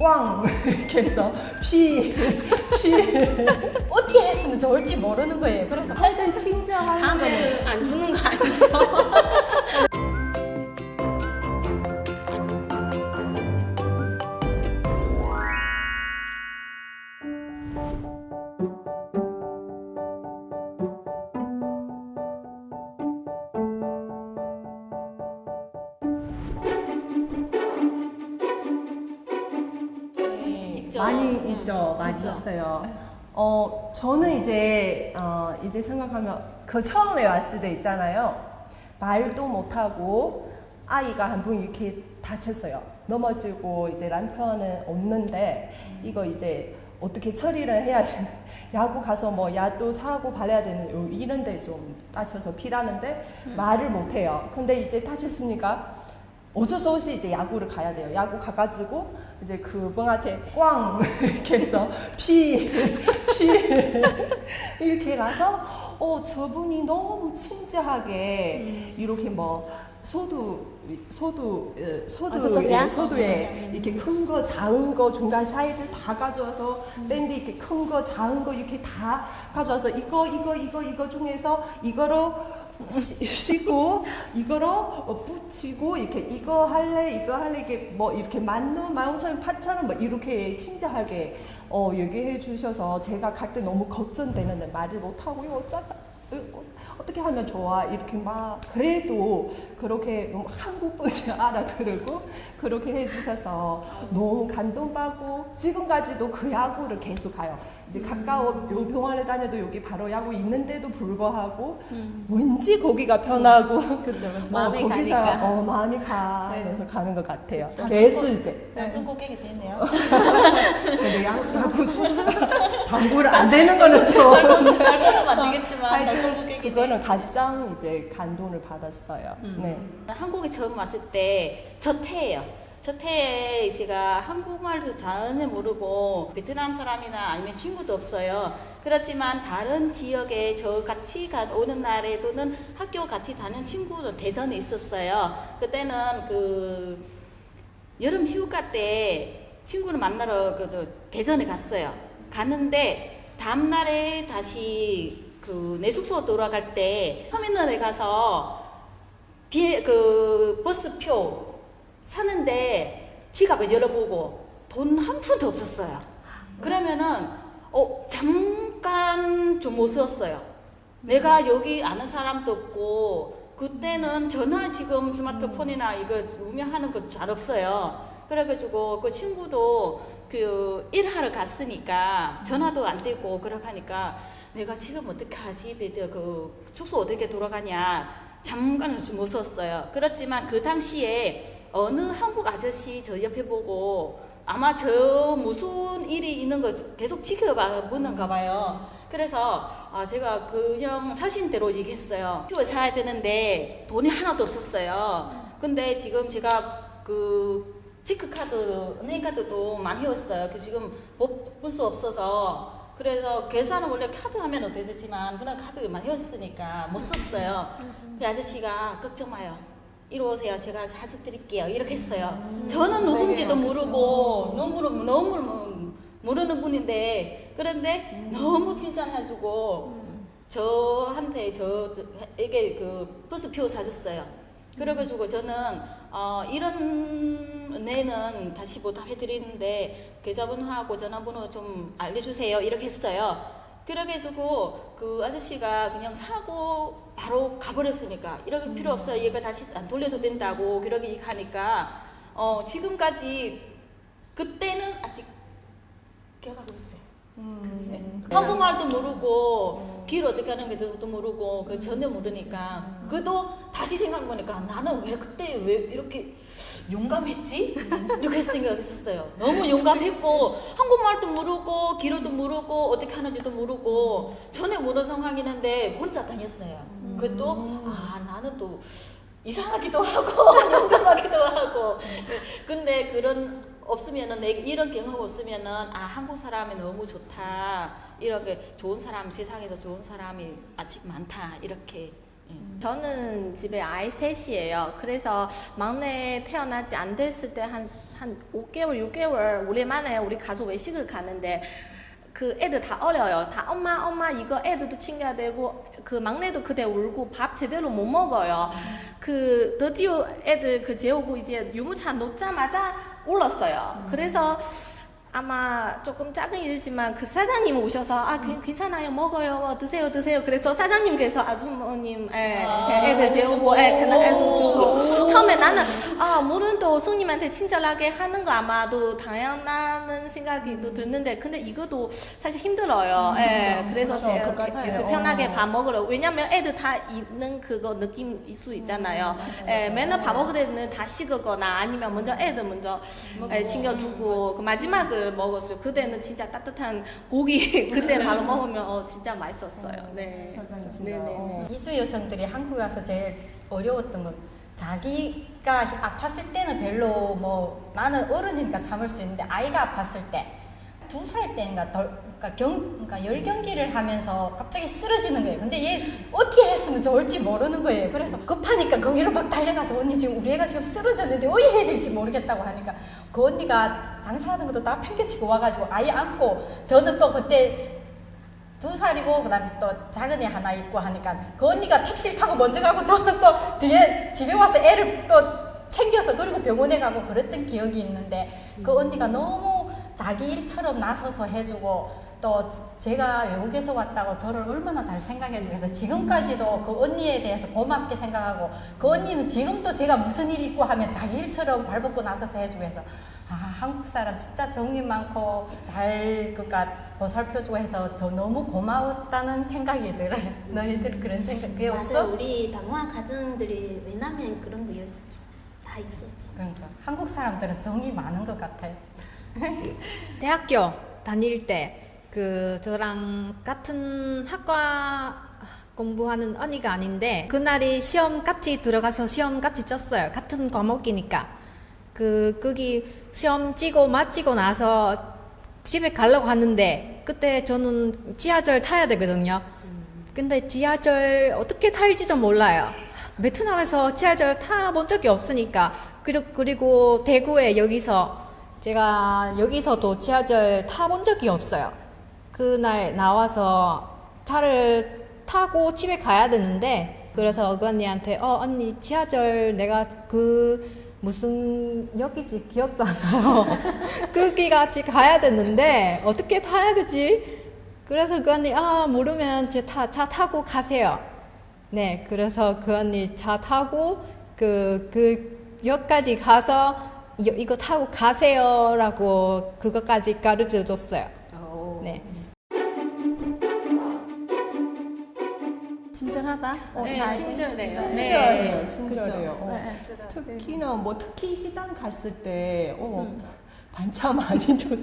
꽝 이렇게 해서 피 어떻게 했으면 좋을지 모르는 거예요. 그래서 하여튼 친절하는 거는 다음에는 안 주는 거 아니죠? 많이 있죠. 많이 그쵸. 있어요. 저는 이제 생각하면 그 처음에 왔을 때 있잖아요. 말도 못하고 아이가 한 분 이렇게 다쳤어요. 넘어지고 이제 남편은 없는데 이거 이제 어떻게 처리를 해야 되는 야구 가서 뭐 약도 사고 발라야 되는 이런데 좀 다쳐서 피라는데 말을 못해요. 근데 이제 다쳤으니까 어쩔 수 없이 이제 야구를 가야 돼요. 야구 가가지고 이제 그분한테 꽝 이렇게 해서 피 이렇게 나서 저분이 너무 친절하게 이렇게 뭐 소두에 이렇게 큰 거 작은 거 중간 사이즈 다 가져와서 밴드 이렇게 큰 거 작은 거 이렇게 다 가져와서 이거 중에서 이거로 씻고 이거로 붙이고 이렇게 이거 할래 이게 뭐 이렇게 15,000원 8,000원 뭐 이렇게 친절하게 얘기해 주셔서 제가 갈 때 너무 걱정되는데 말을 못하고 이거 어떻게 하면 좋아 이렇게 막 그래도 그렇게 너무 한국 분이 알아들고 그렇게 해주셔서 너무 감동받고 지금까지도 그 야구를 계속 가요. 이제 가까워 요 병원에 다녀도 여기 바로 야구 있는데도 불구하고 왠지 거기가 편하고 그죠. 마음이 거기서 가니까. 마음이 가 네. 그래서 가는 것 같아요. 그쵸. 계속 이제 연속 고객이 됐네요. 근데 야구 당구를 안 되는 거는 좀 날려서 안 되겠지만 연속 하여튼 고객이 그거는 가장 이제 감동을 받았어요. 네. 한국에 처음 왔을 때 저태예요. 저태에 제가 한국말도 전혀 모르고 베트남 사람이나 아니면 친구도 없어요. 그렇지만 다른 지역에 저 같이 오는 날에도는 학교 같이 다니는 친구도 대전에 있었어요. 그때는 그 여름 휴가 때 친구를 만나러 대전에 갔어요. 갔는데 다음 날에 다시 내 숙소 돌아갈 때 터미널에 가서 버스표 사는데 지갑을 열어보고 돈 한 푼도 없었어요. 그러면은 잠깐 좀 못 썼어요. 내가 여기 아는 사람도 없고 그때는 전화 지금 스마트폰이나 이거 운영하는 거 잘 없어요. 그래가지고 그 친구도 일하러 갔으니까 전화도 안 되고 그러고 하니까 내가 지금 어떻게 하지? 그 숙소 어떻게 돌아가냐? 잠깐 못 썼어요. 그렇지만 그 당시에 어느 한국 아저씨 저 옆에 보고 아마 저 무슨 일이 있는 거 계속 지켜보는가 봐요. 그래서 제가 그냥 사신대로 얘기했어요. 표를 사야 되는데 돈이 하나도 없었어요. 근데 지금 제가 체크카드, 은행카드도 많이 했어요. 지금 볼 수 없어서. 그래서 계산은 원래 카드 하면 어떻게 되지만 그런 카드 많이 했으니까 못 썼어요. 그 아저씨가 걱정 마요. 이리 오세요. 제가 사드릴게요. 이렇게 했어요. 저는 누군지도 모르고 너무 모르는 분인데 그런데 너무 친절해가지고 저한테 저에게 버스표 사줬어요. 그래가지고 저는 이런 은혜는 다시 보답해드리는데 계좌번호하고 전화번호 좀 알려주세요. 이렇게 했어요. 그래가지고 그 아저씨가 그냥 사고 바로 가버렸으니까 이렇게 필요 없어요. 얘가 다시 안 돌려도 된다고 그렇게 하니까 지금까지 그때는 아직 기억하고 있어요. 한국말도 모르고 길 어떻게 하는 것도 모르고 전혀 모르니까 그것도 다시 생각해보니까 나는 왜 그때 왜 이렇게 용감했지? 이렇게 생각했었어요. 너무 용감했고 한국말도 모르고 길도 모르고 어떻게 하는지도 모르고 전혀 모르는 상황이었는데 혼자 다녔어요. 그것도 나는 또 이상하기도 하고 용감하기도 하고 근데 없으면은 이런 경험 없으면은 한국 사람이 너무 좋다 이런 게 좋은 사람 세상에서 좋은 사람이 아직 많다 이렇게. 저는 집에 아이 셋이에요. 그래서 막내 태어나지 안 됐을 때 한 한 5개월, 6개월 오랜만에 우리 가족 외식을 가는데 그 애들 다 어려요. 다 엄마 이거 애들도 챙겨야 되고 그 막내도 그때 울고 밥 제대로 못 먹어요. 그 드디어 애들 그 재우고 이제 유모차 놓자마자 울었어요. 그래서 아마 조금 작은 일이지만 그 사장님 오셔서 괜찮아요 먹어요 드세요 그래서 사장님께서 아주머님 애들 재우고 해서 주고 처음에 나는 물은도 손님한테 친절하게 하는 거 아마도 당연하는 생각이 또 드는데 근데 이것도 사실 힘들어요. 그래서 제가 똑같아요. 계속 편하게 밥 먹으러 왜냐면 애들 다 있는 그거 느낌일 수 있잖아요. 맨날 밥 먹을 때는 다 식었거나 아니면 먼저 애들 먼저 챙겨주고 그 마지막을 먹었어요. 그때는 진짜 따뜻한 고기 그때 바로 먹으면 진짜 맛있었어요. 네. 네네. 이주 여성들이 한국에 와서 제일 어려웠던 건 자기가 아팠을 때는 별로 뭐 나는 어른이니까 참을 수 있는데 아이가 아팠을 때 2살 때인가 그러니까 열경기를 하면서 갑자기 쓰러지는 거예요. 근데 얘 어떻게 했으면 좋을지 모르는 거예요. 그래서 급하니까 거기로 막 달려가서 언니 지금 우리 애가 지금 쓰러졌는데 어떻게 해야 될지 모르겠다고 하니까 그 언니가 장사하는 것도 다 팽개치고 와가지고 아이 안고 저는 또 그때 2살이고 그다음에 또 작은 애 하나 있고 하니까 그 언니가 택시를 타고 먼저 가고 저는 또 뒤에 집에 와서 애를 또 챙겨서 그리고 병원에 가고 그랬던 기억이 있는데 그 언니가 너무 자기 일처럼 나서서 해주고 또 제가 외국에서 왔다고 저를 얼마나 잘 생각해주고 해서 지금까지도 그 언니에 대해서 고맙게 생각하고 그 언니는 지금도 제가 무슨 일 있고 하면 자기 일처럼 발벗고 나서서 해주고 해서 한국 사람 진짜 정이 많고 잘 그러니까 보살펴주고 해서 저 너무 고마웠다는 생각이 들어요. 너희들 그런 생각 그게 없어? 맞아요. 우리 당황한 가정들이 왜냐면 그런 거 다 있었죠. 그러니까 한국 사람들은 정이 많은 것 같아요. 대학교 다닐 때 그 저랑 같은 학과 공부하는 언니가 아닌데 그날이 시험 같이 들어가서 시험 같이 쳤어요. 같은 과목이니까 거기 시험 치고 마치고 나서 집에 가려고 하는데 그때 저는 지하철 타야 되거든요. 근데 지하철 어떻게 탈지도 몰라요. 베트남에서 지하철 타본 적이 없으니까 그리고 대구에 제가 여기서도 지하철 타본 적이 없어요. 그날 나와서 차를 타고 집에 가야 되는데 그래서 그 언니한테 언니 지하철 내가 무슨 역이지 기억도 안 나요. 거기까지 가야 되는데 어떻게 타야 되지? 그래서 그 언니 모르면 차 타고 가세요. 네, 그래서 그 언니 차 타고 그 역까지 가서 이거 타고 가세요라고 그거까지 가르쳐 줬어요. 네. 친절하다. 네, 잘 친절해요. 친절해요. 특히는 특히 시당 갔을 때 반찬 많이 줬죠.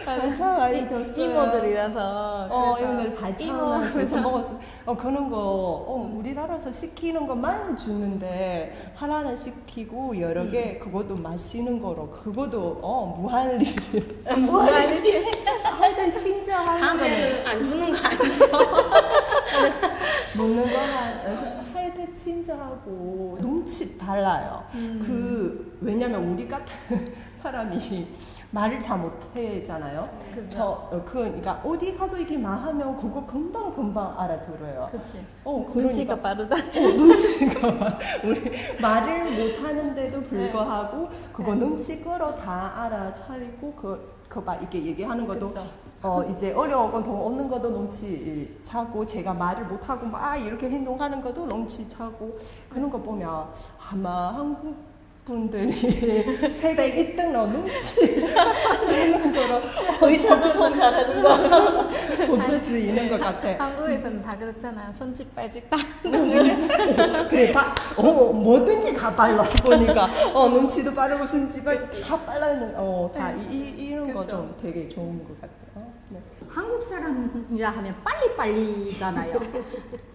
반찬 많이 줬어요. 이모들이라서 이모들 반찬 그래서 먹었어. 그런 거 우리나라에서 시키는 것만 주는데 하나는 시키고 여러 개 그것도 맛있는 거로 그것도 무한리. 하여튼 친절한 거는 다음에는 안 주는 거 아니죠? 먹는 거 하여튼 친절하고 눈치 발라요. 왜냐면 우리 같은 사람이 말을 잘 못하잖아요. 그러니까 어디 가서 이렇게 말하면 그거 금방 알아들어요. 그치. 눈치가 빠르다. 눈치가 우리 말을 못하는데도 불구하고 그거 눈치 끌어 다 알아차리고 막 이렇게 얘기하는 것도 이제 어려운 건 더 없는 것도 눈치 차고 제가 말을 못하고 막 이렇게 행동하는 것도 눈치 차고 그런 거 보면 아마 한국 분들이 세계 1등 눈치 하는 거로 의사소통 잘하는 거. 볼 수 있는 것 같아. 한국에서는 다 그렇잖아요. 손짓 발짓 다. 그래 뭐든지 다 빨라 보니까 눈치도 빠르고 손짓도 다 빨라는 다 이런 거 좀 되게 좋은 것 같아요. 네. 한국 사람이라 하면 빨리빨리잖아요.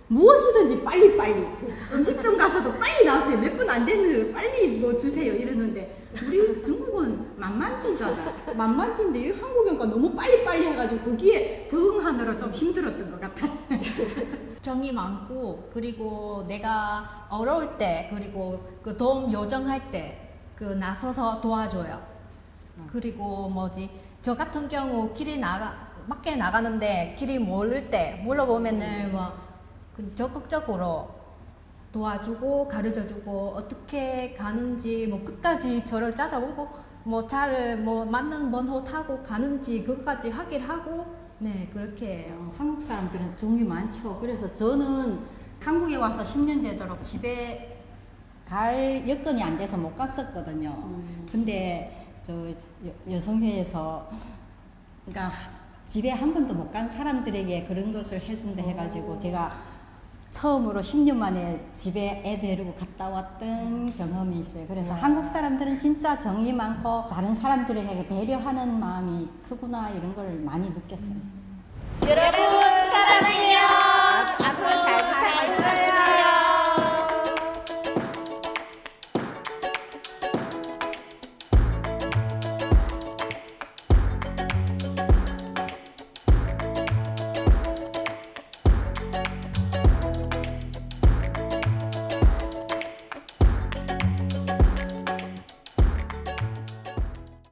무엇이든지 빨리빨리. 음식점 가서도 빨리 나오세요. 몇 분 안 되는 빨리 뭐 주세요 이러는데 우리 중국은 만만띠잖아. 만만띠인데 한국인과 너무 빨리빨리 해가지고 거기에 적응하느라 좀 힘들었던 것 같아. 정이 많고 그리고 내가 어려울 때 그리고 그 도움 요청할 때 그 나서서 도와줘요. 그리고 뭐지 저 같은 경우 밖에 나가는데 길이 모를 때 물어보면은 뭐 적극적으로 도와주고 가르쳐주고 어떻게 가는지 뭐 끝까지 저를 찾아보고 뭐 차를 뭐 맞는 번호 타고 가는지 그것까지 확인을 하고 네 그렇게 해요. 한국 사람들은 종이 많죠. 그래서 저는 한국에 와서 10년 되도록 집에 갈 여건이 안 돼서 못 갔었거든요. 근데 저 여성회에서 그러니까 집에 한 번도 못 간 사람들에게 그런 것을 해준다 해가지고 제가 처음으로 10년 만에 집에 애 데리고 갔다 왔던 경험이 있어요. 그래서 한국 사람들은 진짜 정이 많고 다른 사람들에게 배려하는 마음이 크구나 이런 걸 많이 느꼈어요. 여러분 사랑해요. 앞으로